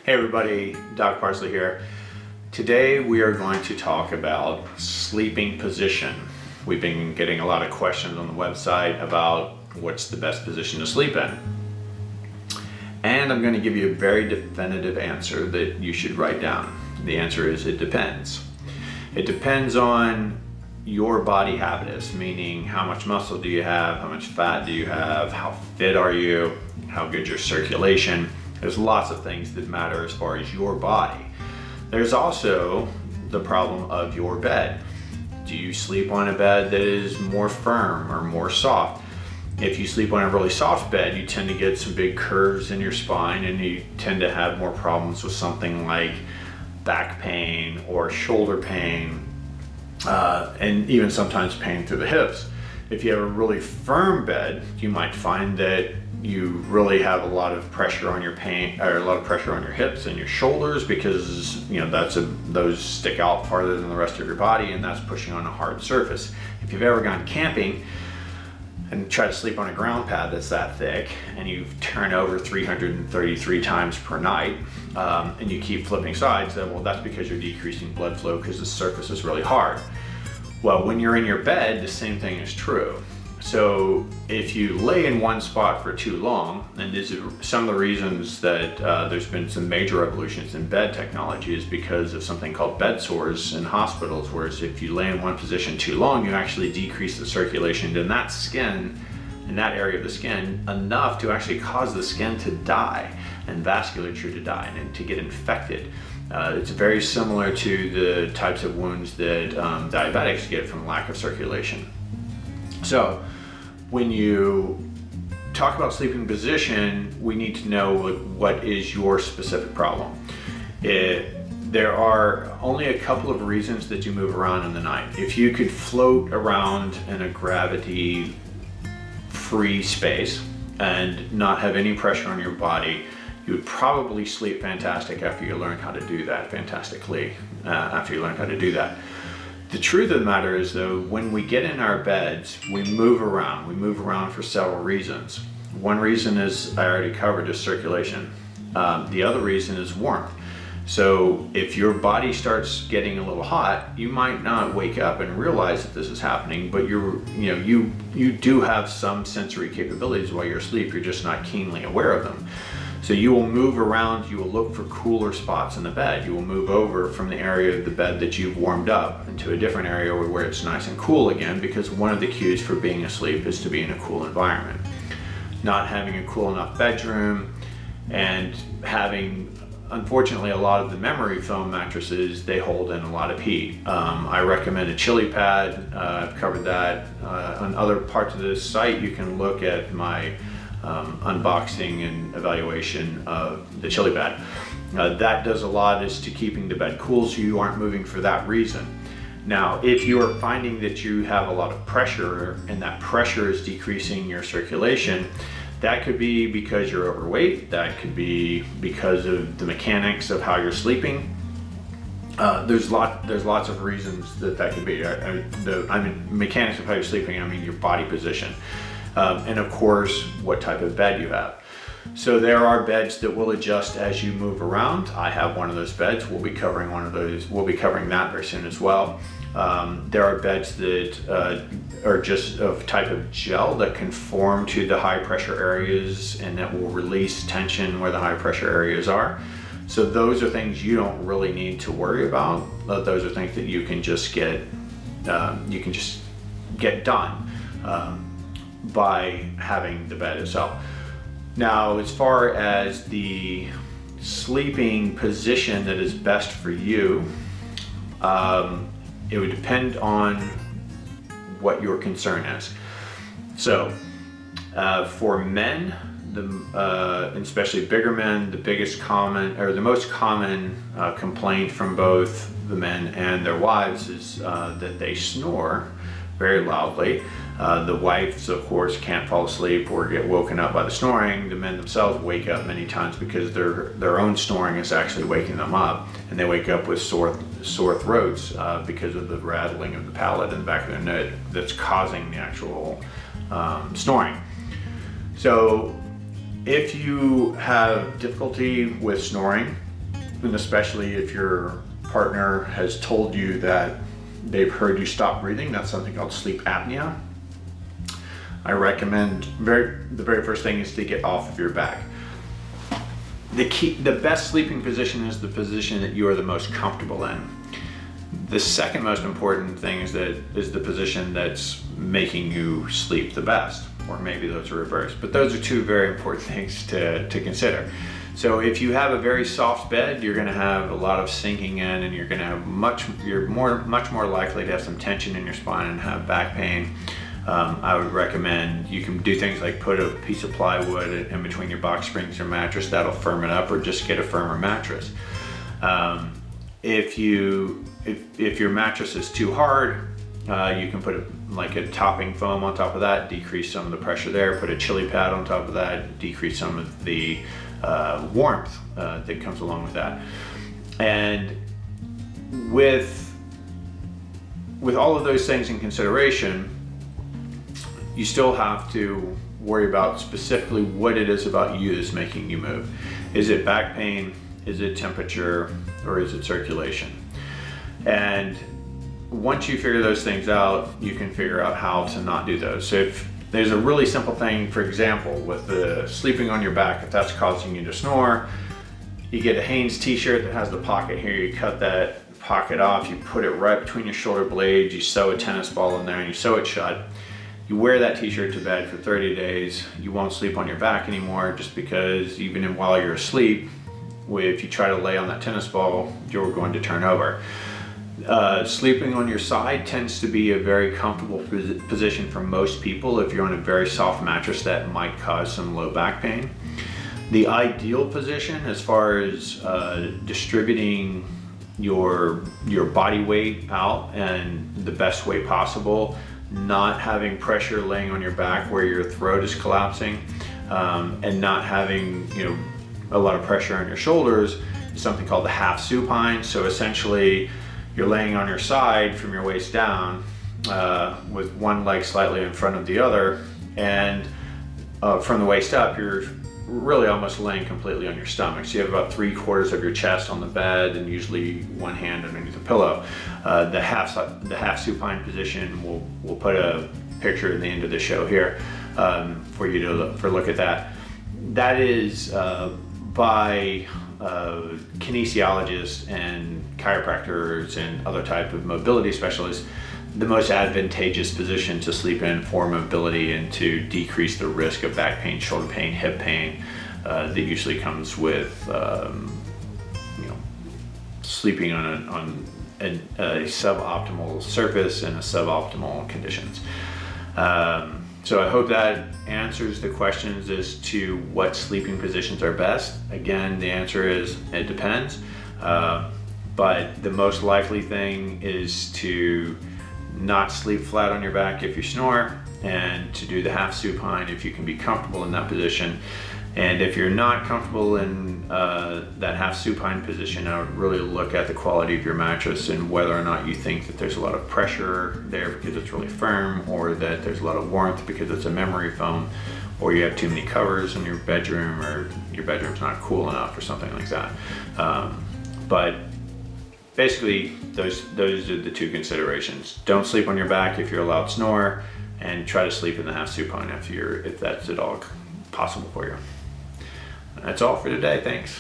Hey everybody, Doc Parsley here. Today we are going to talk about sleeping position. We've been getting a lot of questions on the website about what's the best position to sleep in. And I'm going to give you a very definitive answer that you should write down. The answer is it depends. It depends on your body habitus, meaning how much muscle do you have, how much fat do you have, how fit are you, how good your circulation. There's lots of things that matter as far as your body. There's also the problem of your bed. Do you sleep on a bed that is more firm or more soft? If you sleep on a really soft bed, you tend to get some big curves in your spine and you tend to have more problems with something like back pain or shoulder pain, and even sometimes pain through the hips. If you have a really firm bed, you might find that you really have a lot of pressure on your pain, or a lot of pressure on your hips and your shoulders, because those stick out farther than the rest of your body, and that's pushing on a hard surface. If you've ever gone camping and try to sleep on a ground pad that's that thick, and you turn over 333 times per night, and you keep flipping sides, then well, that's because you're decreasing blood flow because the surface is really hard. Well, when you're in your bed, the same thing is true. So if you lay in one spot for too long, and these are some of the reasons that there's been some major evolutions in bed technology, is because of something called bed sores in hospitals, whereas if you lay in one position too long, you actually decrease the circulation in that skin, in that area of the skin, enough to actually cause the skin to die and vasculature to die and to get infected. It's very similar to the types of wounds that diabetics get from lack of circulation. So when you talk about sleeping position, we need to know what is your specific problem. There are only a couple of reasons that you move around in the night. If you could float around in a gravity-free space and not have any pressure on your body, you would probably sleep fantastic after you learn how to do that, The truth of the matter is, though, when we get in our beds, we move around. We move around for several reasons. One reason is, I already covered, is circulation. The other reason is warmth. So if your body starts getting a little hot, you might not wake up and realize that this is happening, but you do have some sensory capabilities while you're asleep. You're just not keenly aware of them. So you will move around, you will look for cooler spots in the bed. You will move over from the area of the bed that you've warmed up into a different area where it's nice and cool again, because one of the cues for being asleep is to be in a cool environment. Not having a cool enough bedroom, and having, unfortunately, a lot of the memory foam mattresses, they hold in a lot of heat. I recommend a chili pad. I've covered that. On other parts of this site, you can look at my unboxing and evaluation of the chili pad. That does a lot as to keeping the bed cool, so you aren't moving for that reason. Now, if you're finding that you have a lot of pressure and that pressure is decreasing your circulation, that could be because you're overweight. That could be because of the mechanics of how you're sleeping. There's lots of reasons that could be. I mean, mechanics of how you're sleeping, I mean your body position. And of course, what type of bed you have. So there are beds that will adjust as you move around. I have one of those beds. We'll be covering one of those. We'll be covering that very soon as well. There are beds that are just of type of gel that conform to the high pressure areas and that will release tension where the high pressure areas are. So those are things you don't really need to worry about. Those are things that you can just get done by having the bed itself. Now, as far as the sleeping position that is best for you, it would depend on what your concern is. So for men, especially bigger men, the most common complaint from both the men and their wives is that they snore very loudly. The wives, of course, can't fall asleep or get woken up by the snoring. The men themselves wake up many times because their own snoring is actually waking them up, and they wake up with sore throats because of the rattling of the palate in the back of their neck that's causing the actual snoring. So if you have difficulty with snoring, and especially if your partner has told you that they've heard you stop breathing, that's something called sleep apnea. I recommend the very first thing is to get off of your back. The best sleeping position is the position that you are the most comfortable in. The second most important thing is the position that's making you sleep the best, or maybe those are reversed. But those are two very important things to consider. So if you have a very soft bed, you're going to have a lot of sinking in, and you're going to have much more likely to have some tension in your spine and have back pain. I would recommend you can do things like put a piece of plywood in between your box springs or mattress. That'll firm it up, or just get a firmer mattress. If your mattress is too hard, you can put a topping foam on top of that, decrease some of the pressure there. Put a chili pad on top of that, decrease some of the warmth that comes along with that. And with all of those things in consideration, you still have to worry about specifically what it is about you that's making you move. Is it back pain? Is it temperature? Or is it circulation? And once you figure those things out, you can figure out how to not do those. So if there's a really simple thing, for example, with the sleeping on your back, if that's causing you to snore, you get a Hanes t-shirt that has the pocket here, you cut that pocket off, you put it right between your shoulder blades, you sew a tennis ball in there and you sew it shut. You wear that t-shirt to bed for 30 days. You won't sleep on your back anymore, just because even while you're asleep, if you try to lay on that tennis ball, you're going to turn over. Sleeping on your side tends to be a very comfortable position for most people. If you're on a very soft mattress, that might cause some low back pain. The ideal position as far as distributing your body weight out and the best way possible, not having pressure laying on your back where your throat is collapsing, and not having a lot of pressure on your shoulders, is something called the half supine. So essentially you're laying on your side from your waist down, with one leg slightly in front of the other, and from the waist up you're really almost laying completely on your stomach. So you have about 3/4 of your chest on the bed and usually one hand underneath the pillow. The half supine position, we'll put a picture in the end of the show here for you to look at that. That is by kinesiologists and chiropractors and other type of mobility specialists, the most advantageous position to sleep in for mobility and to decrease the risk of back pain, shoulder pain, hip pain that usually comes with sleeping on a suboptimal surface and a suboptimal conditions. So I hope that answers the questions as to what sleeping positions are best. Again, the answer is it depends, but the most likely thing is to not sleep flat on your back if you snore, and to do the half supine if you can be comfortable in that position. And if you're not comfortable in that half supine position, I would really look at the quality of your mattress and whether or not you think that there's a lot of pressure there because it's really firm, or that there's a lot of warmth because it's a memory foam, or you have too many covers in your bedroom, or your bedroom's not cool enough, or something like that. But basically, those are the two considerations. Don't sleep on your back if you're a loud snorer, and try to sleep in the half supine if that's at all possible for you. That's all for today. Thanks.